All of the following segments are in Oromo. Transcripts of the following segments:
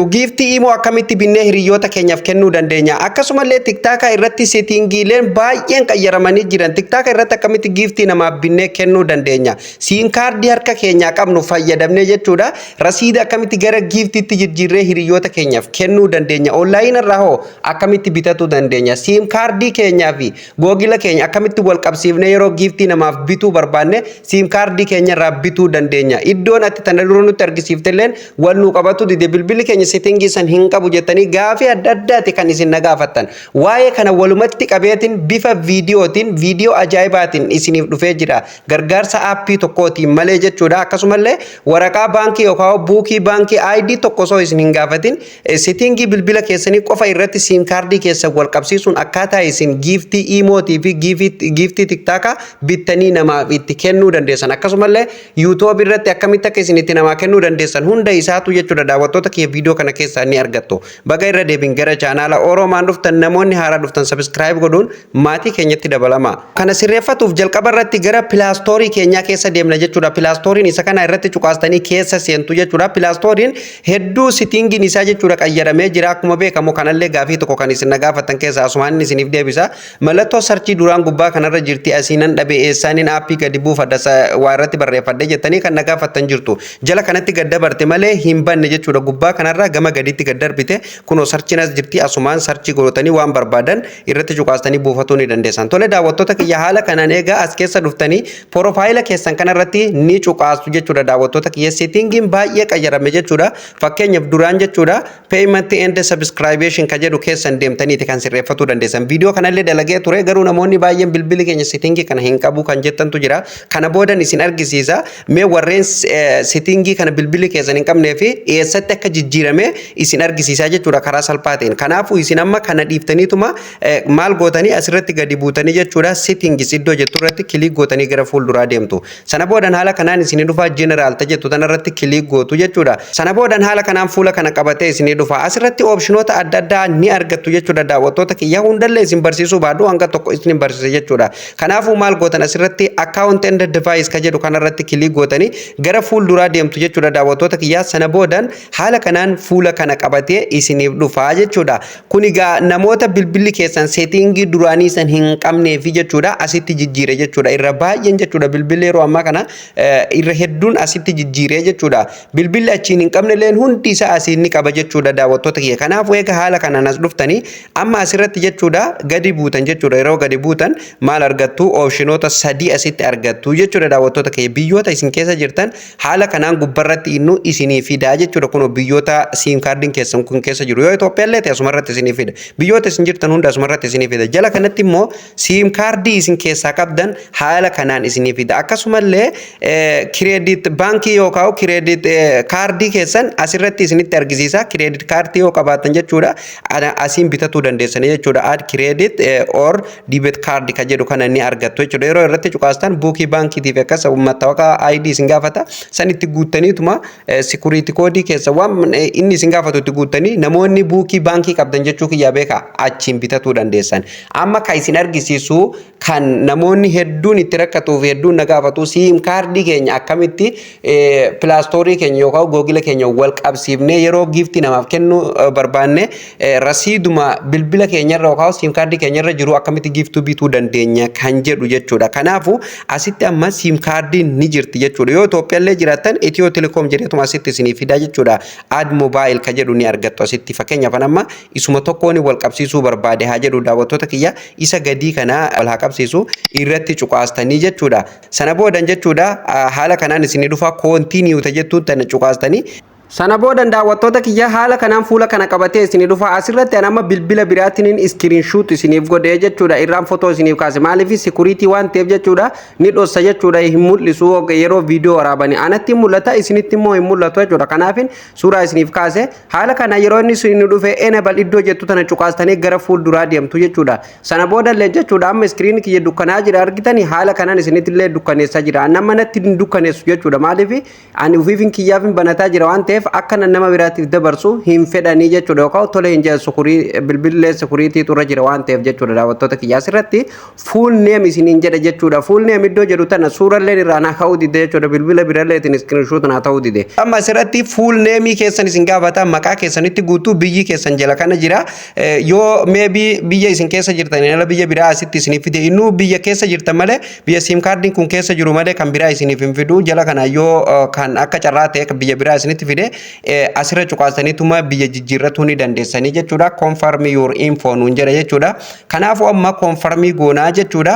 Giftii immoo akkamitti binnee hiriyoota keenyaaf kennuu dandeenya? Akkasumallee TikTok irratti settingiileen baay'een qayyaramanii jiran. TikTok irratti akkamitti giftii namaaf binnee kennuu dandeenya? Siim kaardii harka keenyaa qabnu fayyadamnee jechuudha. Rasiida akkamitti gara giftiitti jijjiirree hiriyoota keenyaaf kennuu dandeenya? Online irraa hoo akkamitti bitachuu dandeenya? Siim kaardii keenyaa fi googila keenya akkamitti wal qabsiifnee yeroo giftii namaaf bituu barbaanne siim kaardii keenya irraa bituu dandeenya? Iddoon ati tana dura nutti argisiiftelleen wal nu qabatu dide bilbilli keenya settingii san hin qabu jettanii gaafii adda addaati kan isin nagaafattan. Waa'ee kana walumatti qabeetiin bifa viidiyoo ajaa'ibaatiin isiniif dhufee jira. Gargaarsa aappii tokkootiin malee jechuudha. Akkasumallee waraqaa baankii yookaan buukii baankii ID tokko osoo isin hin gaafatin settingii bilbila keessanii qofa irratti siim kaardii keessa wal qabsiisuun akkaataa isin giftii imootii fi giftii tiktaakaa bittanii namaaf itti kennuu dandeessan. Akkasumallee YouTube irratti akkamitti akka isin itti namaa kennuu dandeessan hunda isaatu jechuudha. Daawwattoota kee viidiyoo kana keessaa ni argattu. Baga irra deebiin gara chaanaala Oromaan dhuftan namoonni haaraa dhuftan subscribe godhuun maatii keenyatti dabalama. Kana sirreeffatuuf jalqaba irratti gara pilaastorii keenyaa keessa deemna jechuudha. Pilaastoriin isa kana irratti cuqaastanii keessa seentu jechuudha. Pilaastoriin hedduu settingiin isaa jechuudha qayyaramee jira. Akkuma beekamu kanallee gaafii tokko kan isin nagaafatan keessaa asumaan isiniif deebisa. Mallattoo sarchii duraan gubbaa kanarra jirti asiinan dhabe eessaanin aappii gadi buufadha waa irratti barreeffadhe jettanii kan nagaafatan jirtu. Jala kanatti gad dabarte malee hin banne jechuudha. Gubbaa kanarra gama gadiitti gad darbite kunoo sarchiinas jirti asumaan sarchii godhatanii waan barbaadan irratti cuqaastanii buufatuu ni dandeessan. Tole daawwattoota kiyya haala kanaan egaa as keessa dhuftanii profaayila keessan kanarratti ni cuqaastu jechuudha. Daawwattoota kiyya settingiin baay'ee qayyarame jechuudha. Fakkeenyaaf duraan jechuudha payment and subscription ka jedhu keessan deemtaniiti kan sirreeffatuu dandeessan. Viidiyoo kanallee dalagee ture garuu namoonni baay'een bilbili keenya settingii kana hin qabu kan jettantu jira. Kana boodan isin argisiisa. Mee warreen settingii kana bilbili keessan hin qabnee fi eessatti akka jijjiirame isin argisiisaa jechuudha karaa salphaa ta'een. Kanaafuu isin amma kana dhiiftaniituma maal gootanii asirratti gadi buutanii jechuudha settings iddoo jettu irratti kilik gootanii gara fuulduraa deemtu. Sana boodan haala kanaan isin dhufaa general jettu tanarratti kilik gootu jechuudha. Sana boodan haala kanaan fuula kana qabatee isin dhufa. Asirratti optionoota adda addaa ni argattu jechuudha. Daawwattoota kiyya hundallee isin barsiisuu baaduu hanga tokko isin barsiisa jechuudha. Kanaafuu maal gootan asirratti account and device ka jedhu kanarratti kilik gootanii gara fuulduraa deemtu jechuudha. Daawwattoota kiyya sana boodan haala kanaan fuula kana qabatee isiniif dhufaa jechuudha. Kun egaa namoota bilbilli keessan settingii duraanii san hin qabneef jechuudha asitti jijjiire jechuudha. Irra baay'een jechuudha bilbilli yeroo ammaa kana irra hedduun asitti jijjiire jechuudha. Bilbilli achiin hin qabnelleen hundi isaa asiin ni qaba jechuudha daawwattoota kiyya. Kanaafuu egaa haala kanaan as dhuftanii amma asirratti jechuudha gadi buutan jechuudha. Yeroo gadi buutan maal argattu? Optionoota sadii asitti argattu jechuudha daawwattoota kiyya. Biyyoota isin keessa jirtan haala kanaan gubbarratti innu isinii fidaa jechuudha. Kun biyyoota siim kaardiin keessan kun keessa jiru yoo Itoophiyaallee ta'e asumarratti isinii fida. Biyyoota isin jirtan hunda asumarratti isinii fida. Jala kanatti immoo siim kaardii isin keessaa qabdan haala kanaan isinii fida. Akkasumallee kireedit baankii yookaan kireedit kaardii keessan asirratti isinitti argisiisa. Kireedit kaardii yoo qabaatan jechuudha asiin bitachuu dandeessan jechuudha. Add kireedit or debit kaardii ka jedhu kana ni argattu jechuudha. Yeroo irratti cuqaastan buukii baankiitiif akkas mattaawaqaa ID isin gaafata sanitti guuttaniituma security koodii keessa waan inni isin gaafatu itti guuttanii namoonni buukii baankii qabdan jechuu kiyya beeka achiin bitachuu dandeessan. Amma ka isin argisiisu kan namoonni hedduun itti rakkatuuf hedduun na gaafatu siim kaardii keenya akkamitti pilaastorii keenya yookaan googila keenya wal qabsiifnee yeroo giftii namaaf kennuu barbaanne rasiiduma bilbila keenyarra yookaan siim kaardii keenyarra jiru akkamitti giftuu bituu dandeenya kan jedhu jechuudha. Kanaafuu asitti amma siim kaardiin ni jirti jechuudha. Yoo Itoophiyaallee jiraattan Itiyoo Telekoom jedheetuma asitti isinii fidaa jechuudha. Add mobile ka jedhu ni argattu asitti. Fakkeenyaaf amma isuma tokkoon wal qabsiisuu barbaade haa jedhu daawwattoota kiyya isa gadii kana wal haa qabsiisu irratti cuqaastanii jechuudha. Sana boodan jechuudha haala kanaan isinii dhufa continue ta jettuun tana cuqaastanii sana boodan daawwattoota kiyya haala kanaan fuula kana qabatee isinii dhufa. Asirratti amma bilbila biraatiin screenshot isiniif godhee jechuudha. Irraan footoo isiniif kaase maaliif security waan ta'eef jechuudha ni dhossa jechuudha hin mul'isu yeroo viidiyoo waraabanii anatti mul'ata isinitti immoo hin mul'atu jechuudha. Kanaafin suuraa isiniif kaase haala kana yeroo inni isinii dhufe enable iddoo jettu tana cuqaastanii gara fuulduraa deemtu jechuudha. Sana booda illee jechuudha amma screen kiyya dukkanaa jira argitanii haala kanaan isinitti illee dukkaneessaa jira. Nama natti hin dukkaneessu jechuudha maaliif ani ufiifin kiyyaafin banataa jira waan ta'eef ta'eef akka nama biraatiif dabarsu hin fedhanii jechuudha yookaan tole hin jedhu sukurii bilbilee sukuriitii turra jira waan ta'eef jechuudha daawwattoota kiyyaa asirratti full name isiniin jedha jechuudha full name iddoo jedhu tana suurallee irraa naa ka'uu dide jechuudha bilbila biralleetiin screenshot naa ta'uu dide amma asirratti full name keessan isin gaafata maqaa keessanitti guutuu biyyi keessan jala kana jira yoo maybe biyya isin keessa jirtan ala biyya biraa asitti isiniif fide innuu biyya keessa jirtan malee biyya sim kaardiin kun keessa jiru malee kan biraa isiniif hin fidu jala kana yoo kan akka carraa ta'e biyya biraa isinitti fide asirra cuqaasaniituma biyya jijjiirratuu ni dandeessanii jechuudha confirm your info nuun jedha jechuudha kanaafuu amma confirm goonaa jechuudha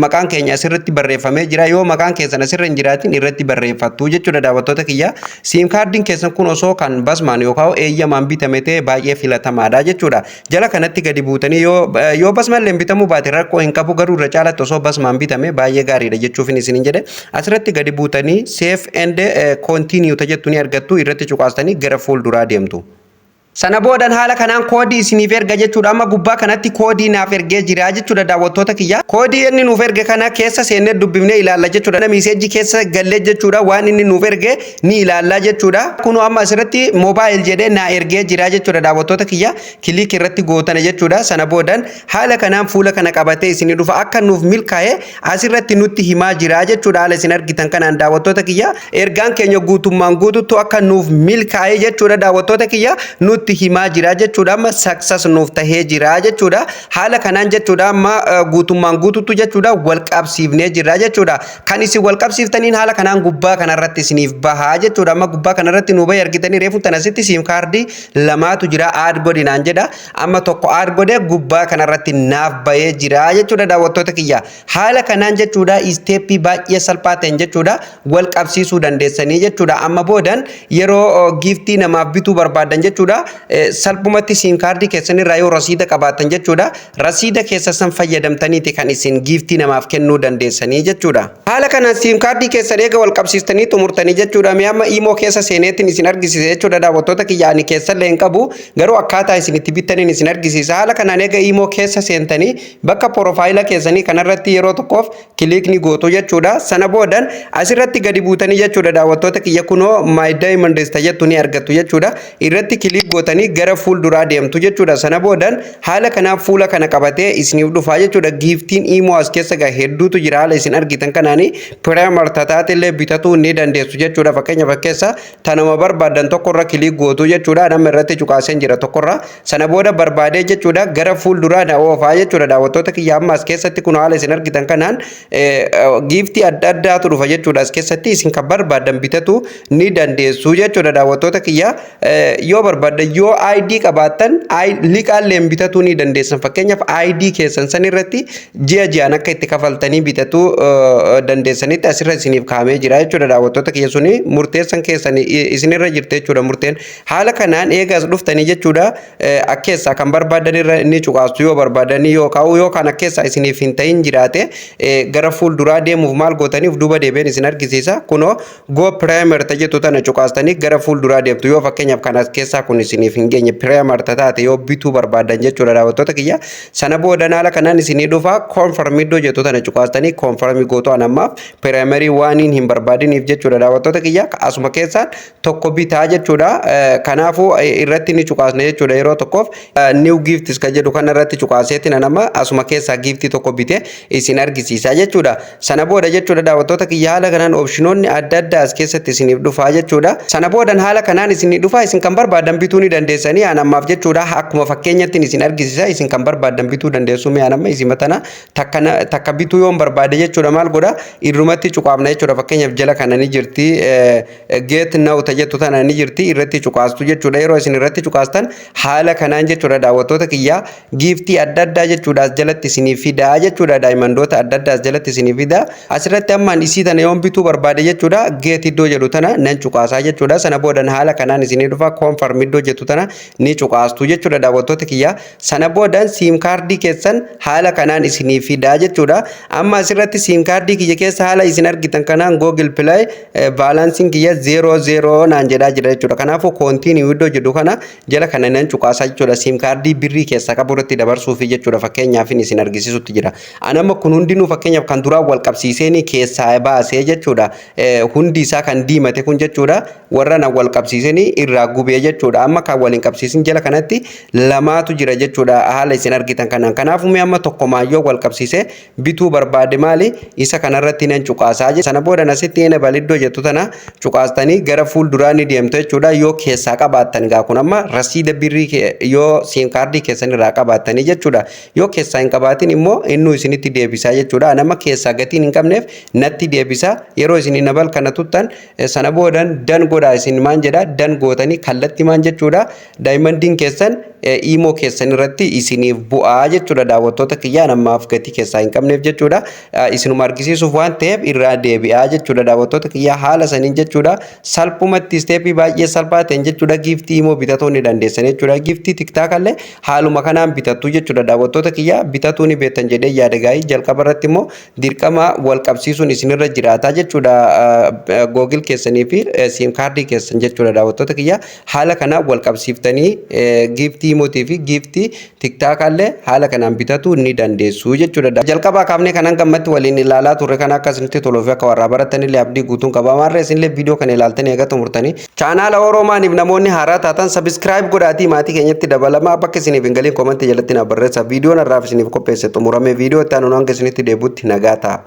maqaan keenya asirratti barreeffamee jira yoo maqaan keessan asirra hin jiraatin irratti barreeffattu jechuudha daawwattoota kiyya sim kaardiin keessan kun osoo kan basmaan yookaan eeyyamaan bitame ta'e baay'ee filatamaadha jechuudha jala kanatti gadi buutanii yoo basmaan bitamuu baate rakkoo hin qabu garuu irra caalatti osoo basmaan bitame baay'ee gaariidha jechuufin isiniin jedhe asirratti gadi buutanii save and continue jettu ni argattu irratti cuqaastanii gara fuulduraa deemtu. Sana boodan haala kanaan koodii isiniif erga jechuudha amma gubbaa kanatti koodii naaf ergee jira jechuudha daawwattoota kiyya koodii inni nuuf erge kana keessa seennee dubbifnee ilaalla jechuudha nama miseejii keessa gallee jechuudha waan inni nuuf erge ni ilaalla jechuudha kunoo amma asirratti moobaayil jedhee naa ergee jira jechuudha daawwattoota kiyya kiliik irratti gootana jechuudha sana boodan haala kanaan fuula kana qabatee isinii dhufa akka nuuf milkaa'e asirratti nutti himaa jira jechuudha haala isin argitan kanaan daawwattoota kiyya ergaan keenya guutummaan guututti akka nuuf milkaa'e jechuudha daawwattoota kiyya nutti himaa jira jechuudha amma success nuuf tahee jira jechuudha haala kanaan jechuudha amma guutummaan guututti jechuudha wal qabsiifnee jira jechuudha kan isin wal qabsiiftaniin haala kanaan gubbaa kanarratti isiniif bahaa jechuudha amma gubbaa kanarratti nu bahe argitanii reefu tanasitti sim kaardii lamaatu jira aad godinaan jedha amma tokko aad godee gubbaa kanarratti naaf bahee jira jechuudha daawwattoota kiyya haala kanaan jechuudha isteeppii baay'ee salphaa ta'een jechuudha wal qabsiisuu dandeessanii jechuudha amma boodan yeroo giiftii namaaf bituu barbaadan jechuudha salphumatti sim kaardii keessanirraa yoo rasiida qabaatan jechuudha rasiida keessa san fayyadamtaniiti kan isin giiftii namaaf kennuu dandeessanii jechuudha haala kanaan sim kaardii keessan eega wal qabsiistanii xumurtanii jechuudha mee amma imoo keessa seeneetiin isin argisiisa jechuudha daawwattoota kiyyaanii keessallee hin qabu garuu akkaataa isin itti bittaniin isin argisiisa haala kanaan eega imoo keessa seentanii bakka porofaayila keessanii kanarratti yeroo tokkoof kiliikni gootu jechuudha sana boodan asirratti gadi buutanii jechuudha daawwattoota kiyya kunoo my diamond jettu ni argattu jechuudha irratti kiliik gootanii gara fuulduraa deemtu jechuudha sana boodan haala kanaan fuula kana qabatee isiniif dhufaa jechuudha giiftiin imoo as keessa gaa hedduutu jira haala isin argitan kanaanii piraayimar tataatillee bitatuu ni dandeessu jechuudha fakkeenya fakkeessa tanuma barbaadan tokkorra kiliik gootu jechuudha nama irratti cuqaaseen jira tokkorra sana booda barbaadee jechuudha gara fuulduraa na oofaa jechuudha daawwattoota kiyya amma as keessatti kun haala isin argitan kanaan giiftii adda addaatu dhufa jechuudha as keessatti isin kan barbaadan bitatu ni dandeessu jechuudha daawwattoota kiyya yoo barbaadan yoo ID qabaatan liqaalleen bitatuu ni dandeessan fakkeenyaaf ID keessan san irratti ji'aan akka itti kafaltanii bitatuu dandeessanitti asirra isiniif kaa'amee jira jechuudha daawwattoota kiyya suni murteessan keessan isinirra jirte jechuudha murteen haala kanaan eegas dhuftanii jechuudha akkeessaa kan barbaadan irra ni cuqaastu yoo barbaadanii yoo kaa'u yoo kan akkeessaa isiniif hin ta'in jiraate gara fuulduraa deemuuf maal gootaniif duuba deebiin isin argisiisa kunoo go primer jettu tana cuqaastanii gara fuulduraa deemtu yoo fakkeenyaaf kan as keessaa kun isiniif hin geenye primer taate yoo bituu barbaadan jechuudha daawwattoota kiyya sana boodan haala kanaan isinii dhufa confirm jettu tana cuqaastanii confirm gootu anammaaf primerii waaniin hin barbaadiniif jechuudha daawwattoota kiyya asuma keessaan tokko bitaa jechuudha kanaafuu irratti ni cuqaasne jechuudha yeroo tokkoof new gifts ka jedhu kana irratti cuqaaseetiin anamma asuma keessaa giftii tokko bite isin argisiisa jechuudha sana booda jechuudha daawwattoota kiyya haala kanaan opshinoonni adda addaa as keessatti isiniif dhufa jechuudha sana boodan haala kanaan isinii dhufa isin kan barbaadan bituu ni dandeessanii anammaaf jechuudha akkuma fakkeenyatti isin argisiisa isin kan barbaadan bituu dandeessu mee anamma isin matana takka bituu yoo barbaade jechuudha maal godha irrumatti cuqaafna jechuudha fakkeenyaaf jala kana ni jirti get now jettu tana ni jirti irratti cuqaastu jechuudha yeroo isin irratti cuqaastan haala kanaan jechuudha daawwattoota kiyya giftii adda addaa jechuudha as jalatti isinii fidaa jechuudha daayimandoota adda addaa as jalatti isinii fidaa asirratti ammaan isii tana yoo bituu barbaade jechuudha get iddoo jedhu tana nan cuqaasaa jechuudha sana boodan haala kanaan isinii dhufa confirm iddoo jettu jettu tana ni cuqaastu jechuudha daawwattoota kiyya. Sana booda siim kaardii keessan haala kanaan isinii fidaa jechuudha. Amma asirratti siim kaardii kiyya keessa haala isin argitan kanaan Google Play baalaansiin kiyya 00 naan jedhaa jira jechuudha. Kanaafuu koontiinii widdoo jedhu kana jala kana nan cuqaasaa jechuudha. Siim kaardii birrii keessa qabu irratti dabarsuufi jechuudha. Fakkeenyaaf isin argisiisutti jira. Anamma kun hundinuu fakkeenyaaf kan duraan wal qabsiiseen keessaa baasee jechuudha. Hundi isaa kan diimate kun jechuudha. Warra na wal qabsiiseen irraa gubee jechuudha. Amma kan waliin qabsiisin jala kanatti lamaatu jira jechuudha. Haala isin argitan kanaan. Kanaafuu amma tokkomaayyoo wal qabsiisee bituu barbaade maali isa kanarratti nan cuqaasaa jechuudha. Sana booda nasitti ene baliddoo jettu tana cuqaastanii gara fuulduraa ni deemtu jechuudha. Yoo keessaa qabaattan gaa kun amma rasiida birrii yoo siim kaardii keessan irraa qabaattanii jechuudha. Yoo keessaa hin qabaatin immoo innuu isinitti deebisaa jechuudha. Nama keessaa gatiin hin qabneef natti deebisaa yeroo isin nabal kana tuttan sana boodan dan godhaa isin maan jedha dan gootanii kallatti maan jechuudha. Daayimandiin keessan imo keessan irratti isiniif bu'aa jechuudha daawwattoota kiyyaa namaaf gatii keessaa hin qabneef jechuudha. Isinuma argisiisuuf waan ta'eef irraa deebi'aa jechuudha daawwattoota kiyyaa haala saniin jechuudha. Salphumatti isteepii baay'ee salphaa ta'een jechuudha giiftii imo bitatuu ni dandeessan jechuudha. Giiftii tiktaak illee haaluma kanaan bitattu jechuudha daawwattoota kiyyaa bitatuu ni beektan jedhee yaada gaa'ii jalqaba irratti immoo dirqama wal qabsiisuun isinirra jiraata jechuudha. Google keessanii fi siim kaardii keessan jechuudha daawwattoota kiyyaa haala kanaan wal qabsiiftanii giiftii imotii fi giiftii tiktaak illee haala kanaan bitatu ni dandeessu jechuudha. Jalqabaa kaafnee kanan gammatti waliin ilaalaa turre kana akkasinitti toluu fi akka warraa baratan illee abdii guutuun qaba. Maarree isinillee viidiyoo kana ilaaltanii eega xumurtanii chaanaala Oroomaaniif namoonni haaraa taatan sabiskiraayib godhaatii maatii keenyatti dabalamaa bakka isiniif hin galiin koomentii jalatti na barreessaa. Viidiyoon irraaf isiniif qopheesse xumuramee viidiyoo itti aanuun hanga isinitti deebuutti nagaa ta'a.